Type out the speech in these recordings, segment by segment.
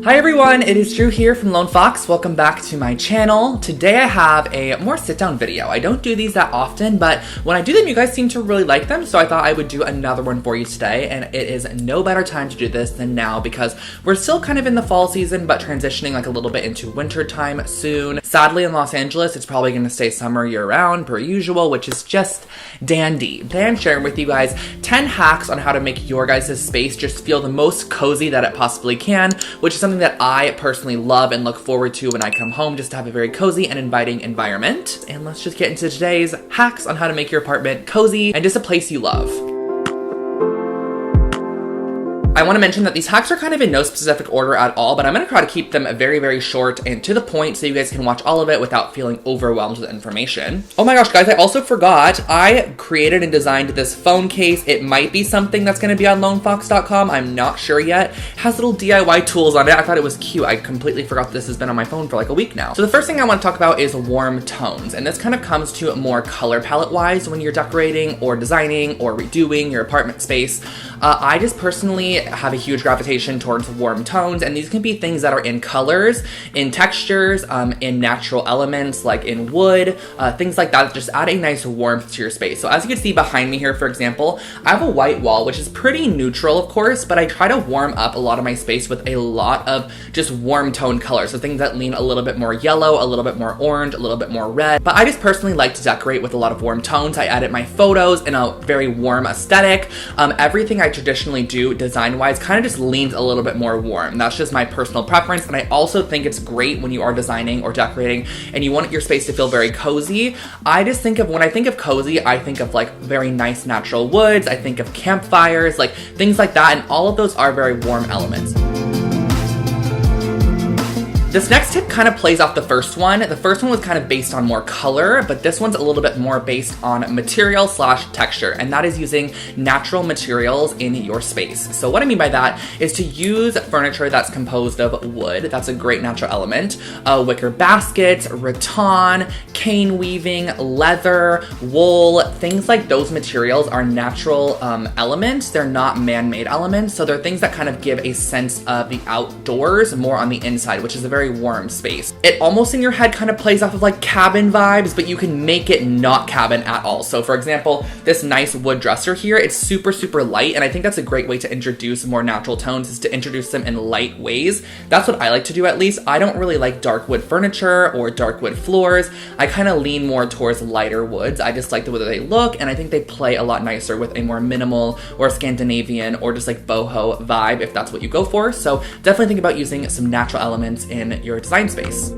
Hi everyone, it is Drew here from Lone Fox. Welcome back to my channel. Today I have a more sit-down video. I don't do these that often, but when I do them, you guys seem to really like them, so I thought I would do another one for you today, and it is no better time to do this than now because we're still kind of in the fall season, but transitioning like a little bit into winter time soon. Sadly, in Los Angeles, it's probably going to stay summer year-round per usual, which is just dandy. Today I'm sharing with you guys 10 hacks on how to make your guys' space just feel the most cozy that it possibly can, which is something that I personally love and look forward to when I come home, just to have a very cozy and inviting environment. And let's just get into today's hacks on how to make your apartment cozy and just a place you love. I want to mention that these hacks are kind of in no specific order at all, but I'm going to try to keep them very, very short and to the point so you guys can watch all of it without feeling overwhelmed with information. Oh my gosh, guys, I also forgot. I created and designed this phone case. It might be something that's going to be on lonefox.com. I'm not sure yet. It has little DIY tools on it. I thought it was cute. I completely forgot this has been on my phone for like a week now. So the first thing I want to talk about is warm tones. And this kind of comes to more color palette wise when you're decorating or designing or redoing your apartment space. I just personally have a huge gravitation towards warm tones, and these can be things that are in colors, in textures, in natural elements like in wood, things like that. Just add a nice warmth to your space. So as you can see behind me here, for example, I have a white wall, which is pretty neutral, of course, but I try to warm up a lot of my space with a lot of just warm tone colors. So things that lean a little bit more yellow, a little bit more orange, a little bit more red. But I just personally like to decorate with a lot of warm tones. I edit my photos in a very warm aesthetic. Everything I traditionally do design-wise kind of just leans a little bit more warm. That's just my personal preference, and I also think it's great when you are designing or decorating and you want your space to feel very cozy. I just think of, when I think of cozy, I think of like very nice natural woods, I think of campfires, like things like that, and all of those are very warm elements. This next tip kind of plays off the first one. The first one was kind of based on more color, but this one's a little bit more based on material / texture, and that is using natural materials in your space. So what I mean by that is to use furniture that's composed of wood. That's a great natural element. Wicker baskets, rattan, cane weaving, leather, wool, things like those materials are natural elements. They're not man-made elements, so they're things that kind of give a sense of the outdoors more on the inside, which is a very warm space. It almost in your head kind of plays off of like cabin vibes, but you can make it not cabin at all. So for example, this nice wood dresser here, it's super, super light, and I think that's a great way to introduce more natural tones, is to introduce them in light ways. That's what I like to do, at least. I don't really like dark wood furniture or dark wood floors. I kind of lean more towards lighter woods. I just like the way that they look, and I think they play a lot nicer with a more minimal or Scandinavian or just like boho vibe if that's what you go for. So definitely think about using some natural elements in your design space.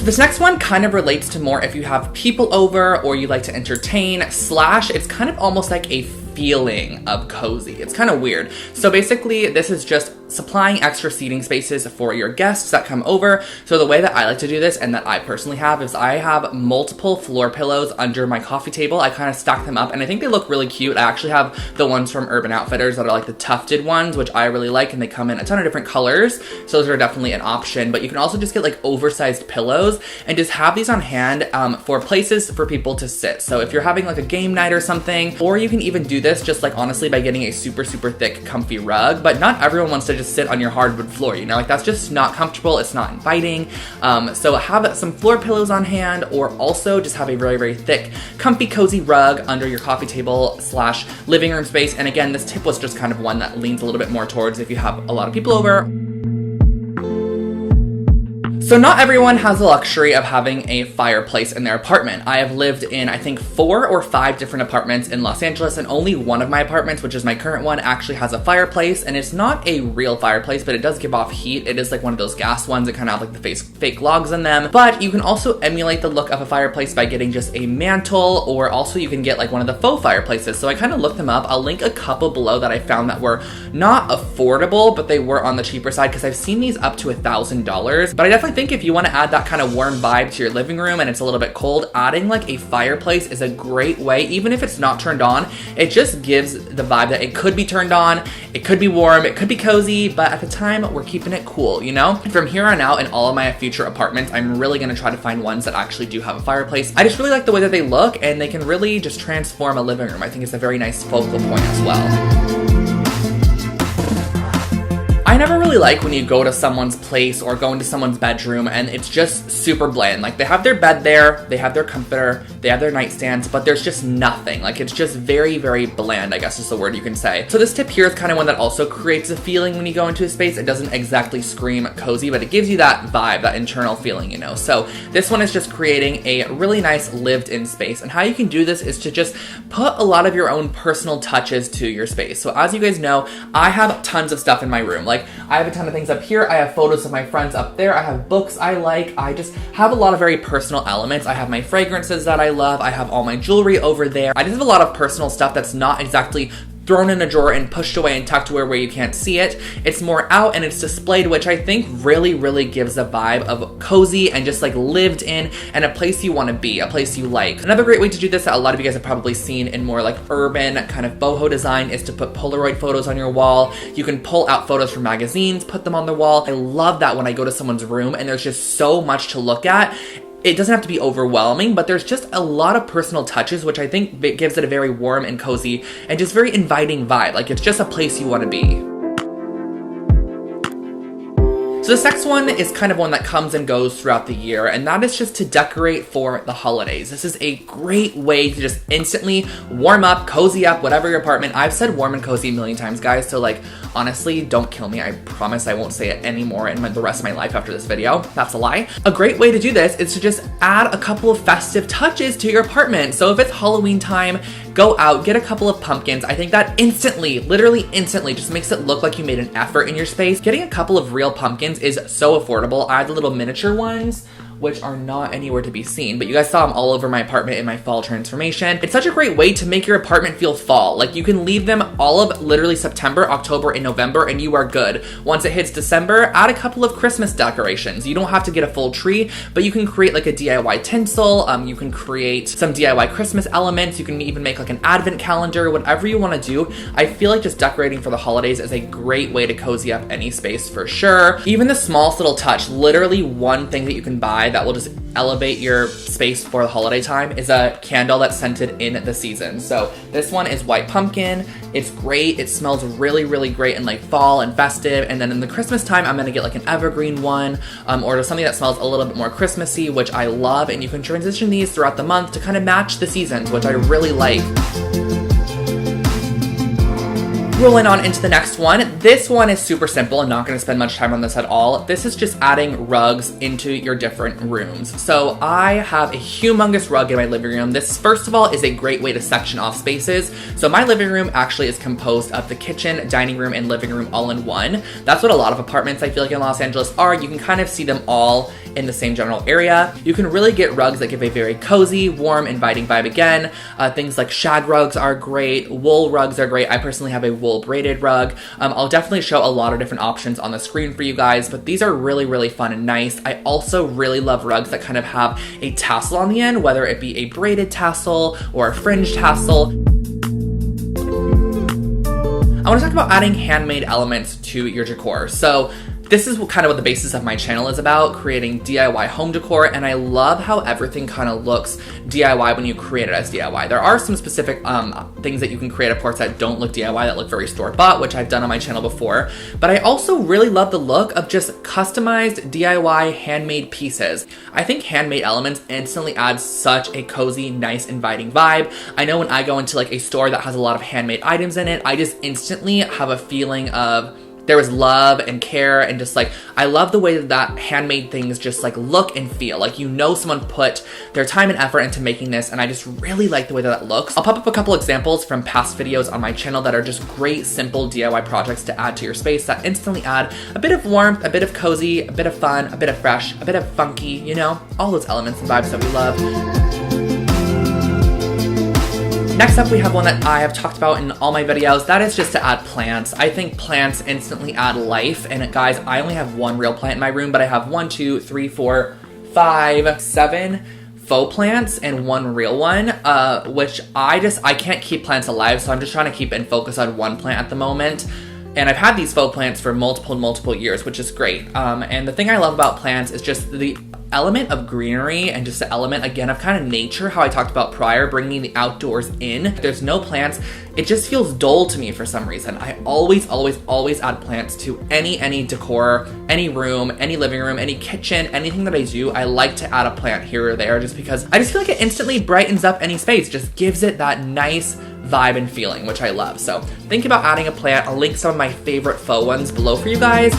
This next one kind of relates to more if you have people over or you like to entertain / it's kind of almost like a feeling of cozy. It's kind of weird. So basically, this is just supplying extra seating spaces for your guests that come over. So the way that I like to do this, and that I personally have, is I have multiple floor pillows under my coffee table. I kind of stack them up, and I think they look really cute. I actually have the ones from Urban Outfitters that are like the tufted ones, which I really like, and they come in a ton of different colors. So those are definitely an option, but you can also just get like oversized pillows and just have these on hand for places for people to sit. So if you're having like a game night or something, or you can even do this just like honestly by getting a super, super thick comfy rug, but not everyone wants to just sit on your hardwood floor, you know, like that's just not comfortable, it's not inviting. So have some floor pillows on hand, or also just have a very, very thick, comfy, cozy rug under your coffee table / living room space. And again, this tip was just kind of one that leans a little bit more towards if you have a lot of people over. So not everyone has the luxury of having a fireplace in their apartment. I have lived in, I think, 4 or 5 different apartments in Los Angeles, and only one of my apartments, which is my current one, actually has a fireplace, and it's not a real fireplace, but it does give off heat. It is like one of those gas ones that kind of have like the fake logs in them. But you can also emulate the look of a fireplace by getting just a mantle, or also you can get like one of the faux fireplaces. So I kind of looked them up. I'll link a couple below that I found that were not affordable, but they were on the cheaper side, because I've seen these up to $1,000. But I definitely think if you want to add that kind of warm vibe to your living room and it's a little bit cold, adding like a fireplace is a great way. Even if it's not turned on, it just gives the vibe that it could be turned on, it could be warm, it could be cozy, but at the time we're keeping it cool, you know? From here on out in all of my future apartments, I'm really going to try to find ones that actually do have a fireplace. I just really like the way that they look, and they can really just transform a living room. I think it's a very nice focal point as well. I never really like when you go to someone's place or go into someone's bedroom and it's just super bland. Like, they have their bed there, they have their comforter, they have their nightstands, but there's just nothing. Like, it's just very, very bland, I guess is the word you can say. So this tip here is kind of one that also creates a feeling when you go into a space. It doesn't exactly scream cozy, but it gives you that vibe, that internal feeling, you know? So this one is just creating a really nice lived-in space. And how you can do this is to just put a lot of your own personal touches to your space. So as you guys know, I have tons of stuff in my room. Like, I have a ton of things up here. I have photos of my friends up there. I have books I like. I just have a lot of very personal elements. I have my fragrances that I love. I have all my jewelry over there. I just have a lot of personal stuff that's not exactly thrown in a drawer and pushed away and tucked away where you can't see it. It's more out and it's displayed, which I think really, really gives a vibe of cozy and just like lived in and a place you want to be, a place you like. Another great way to do this that a lot of you guys have probably seen in more like urban kind of boho design is to put Polaroid photos on your wall. You can pull out photos from magazines, put them on the wall. I love that when I go to someone's room and there's just so much to look at. It doesn't have to be overwhelming, but there's just a lot of personal touches, which I think gives it a very warm and cozy and just very inviting vibe. Like, it's just a place you want to be. So this next one is kind of one that comes and goes throughout the year, and that is just to decorate for the holidays. This is a great way to just instantly warm up, cozy up, whatever your apartment. I've said warm and cozy a million times, guys, so like, honestly, don't kill me. I promise I won't say it anymore in the rest of my life after this video. That's a lie. A great way to do this is to just add a couple of festive touches to your apartment. So if it's Halloween time, go out, get a couple of pumpkins. I think that instantly, literally instantly, just makes it look like you made an effort in your space. Getting a couple of real pumpkins is so affordable. I have the little miniature ones, which are not anywhere to be seen, but you guys saw them all over my apartment in my fall transformation. It's such a great way to make your apartment feel fall. Like, you can leave them all of literally September, October, and November, and you are good. Once it hits December, add a couple of Christmas decorations. You don't have to get a full tree, but you can create like a DIY tinsel. You can create some DIY Christmas elements. You can even make like an advent calendar, whatever you want to do. I feel like just decorating for the holidays is a great way to cozy up any space for sure. Even the smallest little touch, literally one thing that you can buy that will just elevate your space for the holiday time is a candle that's scented in the season. So this one is white pumpkin. It's great. It smells really, really great in like fall and festive. And then in the Christmas time, I'm gonna get like an evergreen one or something that smells a little bit more Christmassy, which I love. And you can transition these throughout the month to kind of match the seasons, which I really like. Rolling on into the next one. This one is super simple. I'm not going to spend much time on this at all. This is just adding rugs into your different rooms. So I have a humongous rug in my living room. This, first of all, is a great way to section off spaces. So my living room actually is composed of the kitchen, dining room, and living room all in one. That's what a lot of apartments I feel like in Los Angeles are. You can kind of see them all in the same general area. You can really get rugs that give a very cozy, warm, inviting vibe again. Things like shag rugs are great. Wool rugs are great. I personally have a wool braided rug. I'll definitely show a lot of different options on the screen for you guys, but these are really, really fun and nice. I also really love rugs that kind of have a tassel on the end, whether it be a braided tassel or a fringed tassel. I want to talk about adding handmade elements to your decor. So this is kind of what the basis of my channel is about, creating DIY home decor, and I love how everything kind of looks DIY when you create it as DIY. There are some specific things that you can create, of course, that don't look DIY, that look very store-bought, which I've done on my channel before, but I also really love the look of just customized DIY handmade pieces. I think handmade elements instantly add such a cozy, nice, inviting vibe. I know when I go into like a store that has a lot of handmade items in it, I just instantly have a feeling of there was love and care, and just like, I love the way that handmade things just like look and feel. Like, you know, someone put their time and effort into making this, and I just really like the way that looks. I'll pop up a couple examples from past videos on my channel that are just great, simple DIY projects to add to your space that instantly add a bit of warmth, a bit of cozy, a bit of fun, a bit of fresh, a bit of funky, you know, all those elements and vibes that we love. Next up, we have one that I have talked about in all my videos. That is just to add plants. I think plants instantly add life. And guys, I only have one real plant in my room, but I have 1, 2, 3, 4, 5, 7 faux plants and one real one, which I can't keep plants alive. So I'm just trying to keep and focus on one plant at the moment. And I've had these faux plants for multiple years, which is great. And the thing I love about plants is just the element of greenery and just the element, again, of kind of nature, how I talked about prior, bringing the outdoors in. If there's no plants, it just feels dull to me for some reason. I always add plants to any decor, any room, any living room, any kitchen, anything that I do. I like to add a plant here or there just because I just feel like it instantly brightens up any space, just gives it that nice vibe and feeling, which I love. So think about adding a plant. I'll link some of my favorite faux ones below for you guys.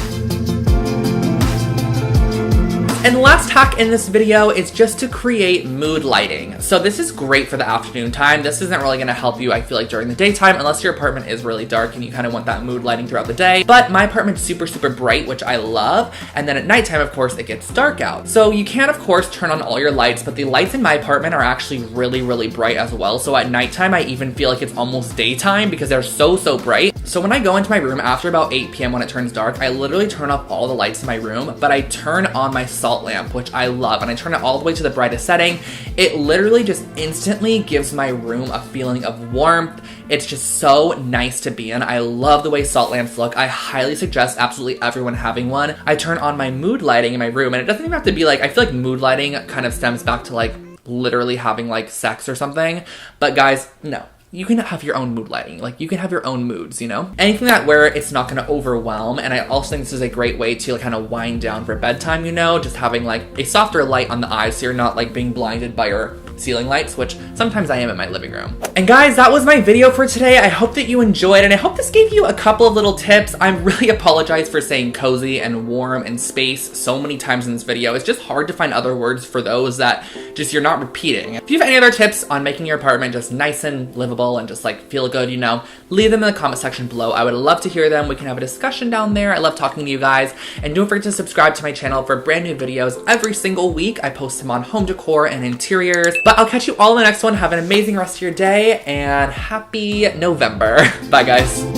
And the last hack in this video is just to create mood lighting. So this is great for the afternoon time. This isn't really gonna help you, I feel like, during the daytime, unless your apartment is really dark and you kind of want that mood lighting throughout the day. But my apartment's super bright, which I love. And then at nighttime, of course, it gets dark out. So you can, of course, turn on all your lights, but the lights in my apartment are actually really bright as well. So at nighttime, I even feel like it's almost daytime because they're so bright. So when I go into my room after about 8 p.m. when it turns dark, I literally turn off all the lights in my room, but I turn on my salt lamp, which I love, and I turn it all the way to the brightest setting. It literally just instantly gives my room a feeling of warmth. It's just so nice to be in. I love the way salt lamps look. I highly suggest absolutely everyone having one. I turn on my mood lighting in my room, and it doesn't even have to be like, I feel like mood lighting kind of stems back to like literally having like sex or something. But guys, no. You can have your own mood lighting. Like, you can have your own moods, you know? Anything that where it's not gonna overwhelm. And I also think this is a great way to like, kind of wind down for bedtime, you know? Just having like a softer light on the eyes so you're not like being blinded by your ceiling lights, which sometimes I am in my living room. And guys, that was my video for today. I hope that you enjoyed, and I hope this gave you a couple of little tips. I really apologize for saying cozy and warm and space so many times in this video. It's just hard to find other words for those that just you're not repeating. If you have any other tips on making your apartment just nice and livable and just like feel good, you know, leave them in the comment section below. I would love to hear them. We can have a discussion down there. I love talking to you guys. And don't forget to subscribe to my channel for brand new videos every single week. I post them on home decor and interiors. But I'll catch you all in the next one. Have an amazing rest of your day and happy November. Bye guys.